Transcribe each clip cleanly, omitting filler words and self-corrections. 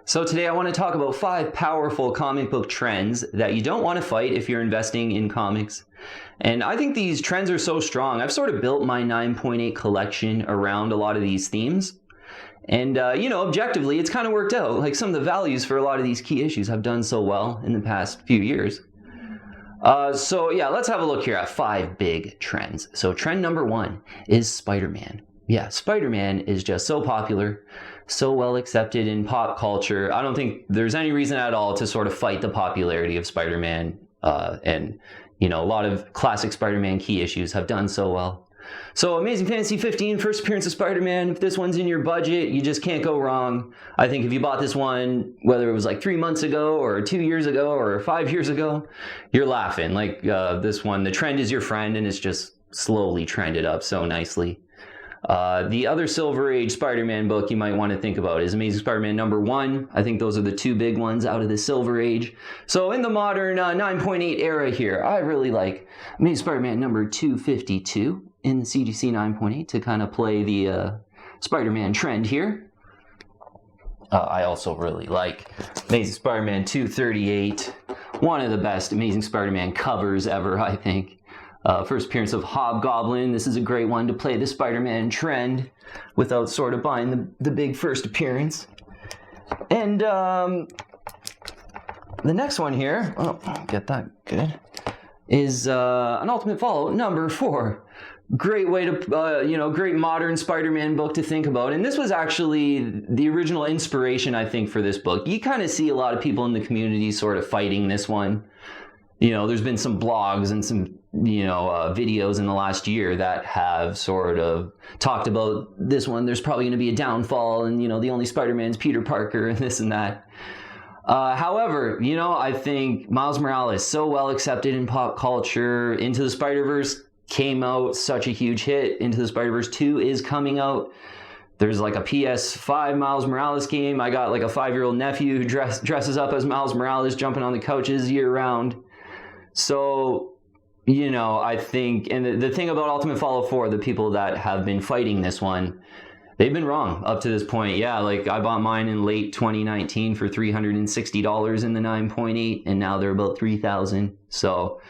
So today I want to talk about 5 powerful comic book trends that you don't want to fight if you're investing in comics. And I think these trends are so strong. I've sort of built my 9.8 collection around a lot of these themes. And, objectively, it's kind of worked out. Like, some of the values for a lot of these key issues have done so well in the past few years. Let's have a look here at 5 big trends. So trend number 1 is Spider-Man. Yeah, Spider-Man is just so popular, so well accepted in pop culture. I don't think there's any reason at all to sort of fight the popularity of Spider-Man. A lot of classic Spider-Man key issues have done so well. So Amazing Fantasy 15, first appearance of Spider-Man. If this one's in your budget, you just can't go wrong. I think if you bought this one, whether it was like 3 months ago or 2 years ago or 5 years ago, you're laughing. Like this one, the trend is your friend, and it's just slowly trended up so nicely. The other Silver Age Spider-Man book you might want to think about is Amazing Spider-Man number 1. I think those are the 2 big ones out of the Silver Age. So in the modern 9.8 era here, I really like Amazing Spider-Man number 252 in the CGC 9.8 to kind of play the Spider-Man trend here. I also really like Amazing Spider-Man 238, one of the best Amazing Spider-Man covers ever, I think. First appearance of Hobgoblin. This is a great one to play the Spider-Man trend without sort of buying the big first appearance. And the next one here, get that good, is an Ultimate Fallout number 4. Great way to, great modern Spider-Man book to think about. And this was actually the original inspiration, I think, for this book. You kind of see a lot of people in the community sort of fighting this one. There's been some blogs and some, videos in the last year that have sort of talked about this one. There's probably going to be a downfall and, the only Spider-Man's Peter Parker and this and that. However, I think Miles Morales, so well accepted in pop culture. Into the Spider-Verse came out, such a huge hit. Into the Spider-Verse 2 is coming out. There's like a PS5 Miles Morales game. I got like a 5-year-old nephew who dresses up as Miles Morales, jumping on the couches year round. So, I think, and the thing about Ultimate Fallout 4, the people that have been fighting this one, they've been wrong up to this point. Yeah, like I bought mine in late 2019 for $360 in the 9.8, and now they're about $3,000. So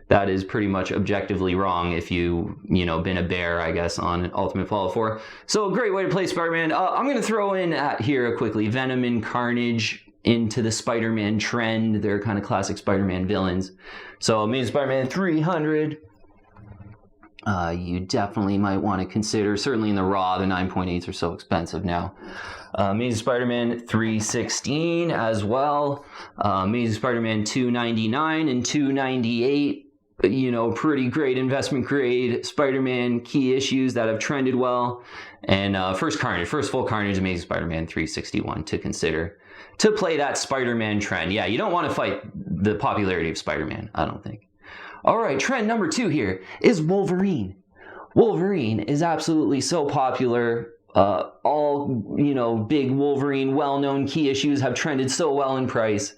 that is pretty much objectively wrong if you been a bear, I guess, on Ultimate Fallout 4. So a great way to play Spider-Man. I'm going to throw in here quickly Venom and Carnage into the Spider-Man trend. They're kind of classic Spider-Man villains. So Amazing Spider-Man 300, you definitely might want to consider. Certainly in the raw, the 9.8s are so expensive now. Amazing Spider-Man 316 as well. Amazing Spider-Man 299 and 298. Pretty great investment grade Spider-Man key issues that have trended well. And first full Carnage, Amazing Spider-Man 361 to consider to play that Spider-Man trend. Yeah, you don't want to fight the popularity of Spider-Man, I don't think. All right, trend number 2 here is Wolverine. Wolverine is absolutely so popular. All big Wolverine, well-known key issues have trended so well in price.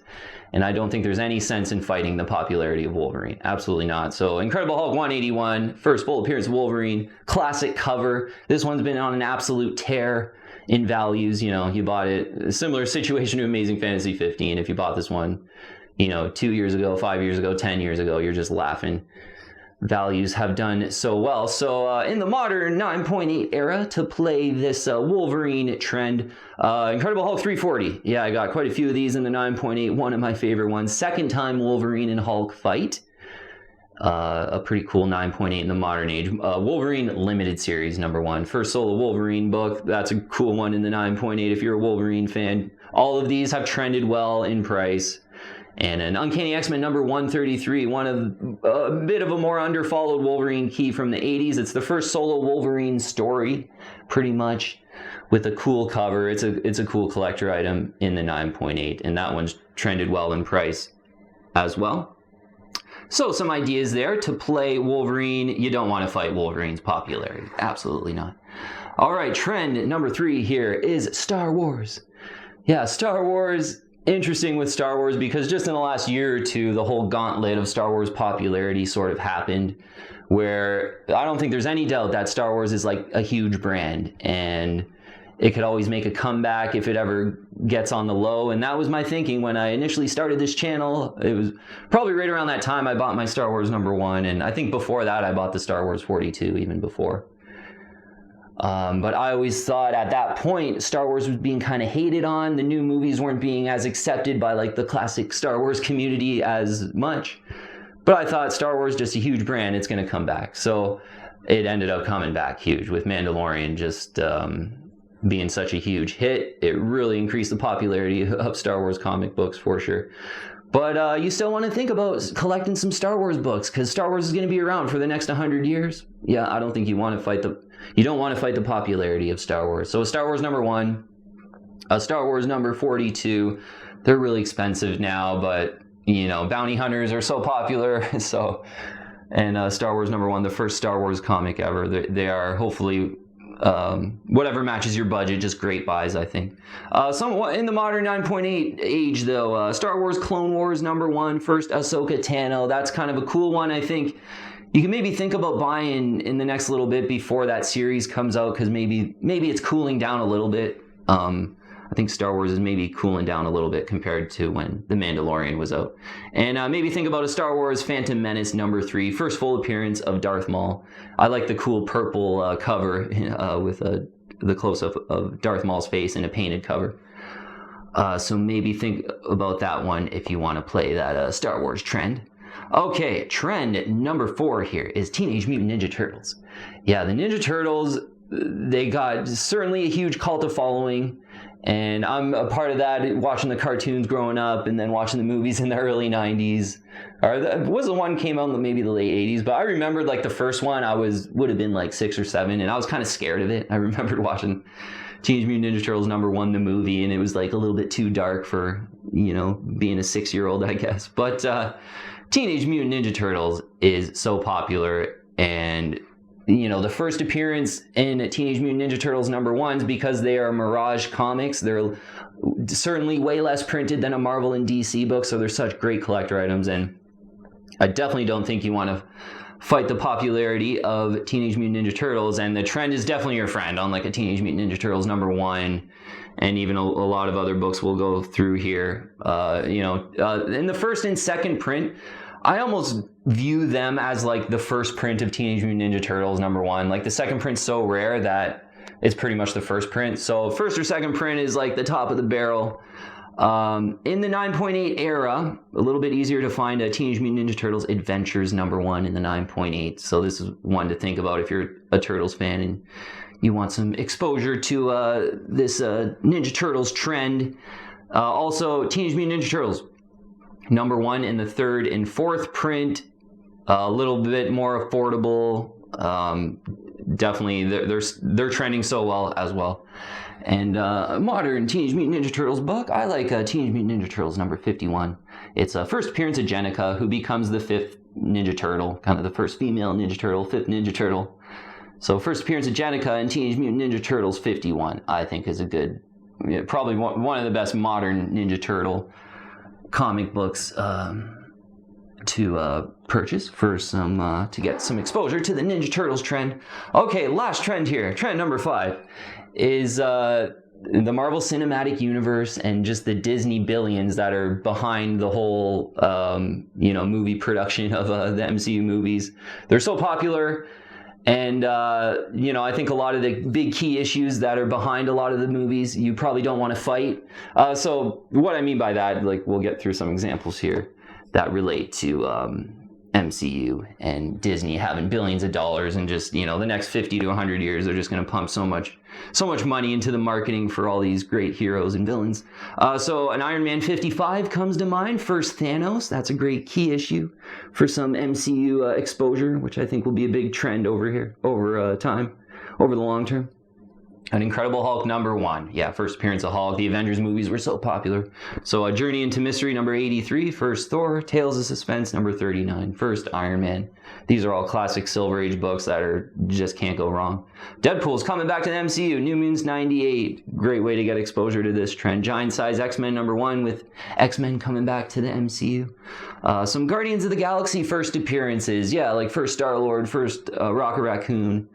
And I don't think there's any sense in fighting the popularity of Wolverine. Absolutely not. So Incredible Hulk 181, first full appearance of Wolverine, classic cover. This one's been on an absolute tear in values. You bought it, a similar situation to Amazing Fantasy 15. If you bought this one, 2 years ago, 5 years ago, 10 years ago, you're just laughing. Values have done so well. So in the modern 9.8 era, to play this Wolverine trend, Incredible Hulk 340. Yeah, I got quite a few of these in the 9.8. One of my favorite ones. Second time Wolverine and Hulk fight. A pretty cool 9.8 in the modern age. Wolverine Limited Series number 1. First solo Wolverine book. That's a cool one in the 9.8 if you're a Wolverine fan. All of these have trended well in price. And an Uncanny X-Men number 133, one of a bit of a more underfollowed Wolverine key from the 80s. It's the first solo Wolverine story, pretty much, with a cool cover. It's a cool collector item in the 9.8, and that one's trended well in price as well. So some ideas there to play Wolverine. You don't want to fight Wolverine's popularity. Absolutely not. All right, trend number 3 here is Star Wars. Yeah, Star Wars. Interesting with Star Wars because just in the last year or two, the whole gauntlet of Star Wars popularity sort of happened, where I don't think there's any doubt that Star Wars is like a huge brand, and it could always make a comeback if it ever gets on the low. And that was my thinking when I initially started this channel. It was probably right around that time I bought my Star Wars #1. And I think before that, I bought the Star Wars 42 even before. But I always thought at that point, Star Wars was being kind of hated on. The new movies weren't being as accepted by like the classic Star Wars community as much. But I thought Star Wars, just a huge brand, it's going to come back. So it ended up coming back huge with Mandalorian just being such a huge hit. It really increased the popularity of Star Wars comic books for sure. But you still want to think about collecting some Star Wars books because Star Wars is going to be around for the next 100 years. Yeah, I don't think you want to fight you don't want to fight the popularity of Star Wars. So Star Wars #1, Star Wars #42, they're really expensive now, but you know, bounty hunters are so popular. So, and Star Wars #1, the first Star Wars comic ever, they are hopefully whatever matches your budget, just great buys, I think. Somewhat in the modern 9.8 age, though, Star Wars Clone Wars #1, first Ahsoka Tano. That's kind of a cool one, I think. You can maybe think about buying in the next little bit before that series comes out, because maybe it's cooling down a little bit. I think Star Wars is maybe cooling down a little bit compared to when The Mandalorian was out. And maybe think about a Star Wars Phantom Menace #3, first full appearance of Darth Maul. I like the cool purple cover with the close-up of Darth Maul's face in a painted cover. So maybe think about that one if you want to play that Star Wars trend. Okay, trend #4 here is Teenage Mutant Ninja Turtles. Yeah, the Ninja Turtles, they got certainly a huge cult of following. And I'm a part of that, watching the cartoons growing up and then watching the movies in the early 90s. Or was the one came out in maybe the late 80s, but I remembered like the first one, would have been like 6 or 7, and I was kind of scared of it. I remembered watching Teenage Mutant Ninja Turtles #1, the movie, and it was like a little bit too dark for, you know, being a 6-year-old, I guess. But Teenage Mutant Ninja Turtles is so popular, and you know, the first appearance in Teenage Mutant Ninja Turtles #1s, because they are Mirage comics, they're certainly way less printed than a Marvel and DC book, so they're such great collector items, and I definitely don't think you want to fight the popularity of Teenage Mutant Ninja Turtles, and the trend is definitely your friend on like a Teenage Mutant Ninja Turtles #1, and even a lot of other books we'll go through here. You know, in the first and second print, I almost view them as like the first print of Teenage Mutant Ninja Turtles #1. Like the second print's so rare that it's pretty much the first print. So first or second print is like the top of the barrel. In the 9.8 era, a little bit easier to find a Teenage Mutant Ninja Turtles Adventures #1 in the 9.8. So this is one to think about if you're a Turtles fan and you want some exposure to this Ninja Turtles trend. Also, Teenage Mutant Ninja Turtles #1 in the third and fourth print, a little bit more affordable. Definitely, they're trending so well as well. And modern Teenage Mutant Ninja Turtles book, I like Teenage Mutant Ninja Turtles #51. It's a first appearance of Jennika, who becomes the 5th Ninja Turtle, kind of the first female Ninja Turtle, 5th Ninja Turtle. So first appearance of Jennika in Teenage Mutant Ninja Turtles #51, I think is a good, probably one of the best modern Ninja Turtle comic books to purchase for some to get some exposure to the Ninja Turtles trend. Okay, last trend here, trend #5 is the Marvel Cinematic Universe and just the Disney billions that are behind the whole movie production of the MCU movies. They're so popular. And, I think a lot of the big key issues that are behind a lot of the movies, you probably don't want to fight. So what I mean by that, like we'll get through some examples here that relate to MCU and Disney having billions of dollars, and just, the next 50 to 100 years, they're just going to pump so much money into the marketing for all these great heroes and villains. So an Iron Man 55 comes to mind, first Thanos. That's a great key issue for some MCU exposure, which I think will be a big trend over time, over the long term. An Incredible Hulk #1. Yeah, first appearance of Hulk. The Avengers movies were so popular. So A Journey into Mystery #83. First Thor. Tales of Suspense #39. First Iron Man. These are all classic Silver Age books that just can't go wrong. Deadpool's coming back to the MCU. New Mutants '98. Great way to get exposure to this trend. Giant Size X-Men #1 with X-Men coming back to the MCU. Some Guardians of the Galaxy first appearances. Yeah, like first Star-Lord, first Rocket Raccoon.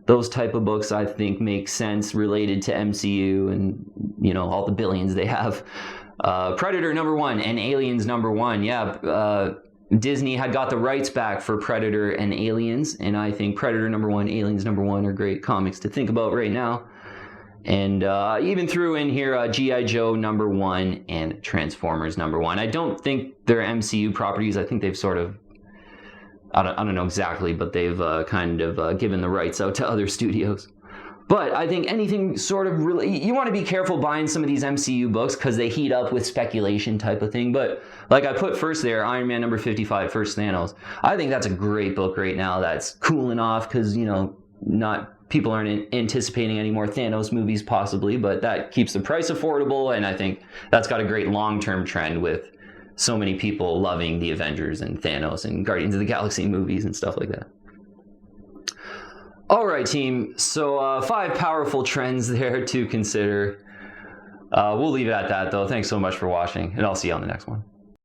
Those type of books, I think, make sense related to MCU and, you know, all the billions they have. Predator #1 and Aliens #1. Yeah, Disney had got the rights back for Predator and Aliens, and I think Predator #1, Aliens #1 are great comics to think about right now. And even threw in here G.I. Joe #1 and Transformers #1. I don't think they're MCU properties. I think they've sort of, I don't know exactly, but they've kind of given the rights out to other studios. But I think anything sort of really, you want to be careful buying some of these MCU books because they heat up with speculation type of thing. But like I put first there, Iron Man #55, First Thanos. I think that's a great book right now that's cooling off because, you know, people aren't anticipating any more Thanos movies possibly, but that keeps the price affordable. And I think that's got a great long-term trend with so many people loving the Avengers and Thanos and Guardians of the Galaxy movies and stuff like that. All right, team. So 5 powerful trends there to consider. We'll leave it at that, though. Thanks so much for watching, and I'll see you on the next one.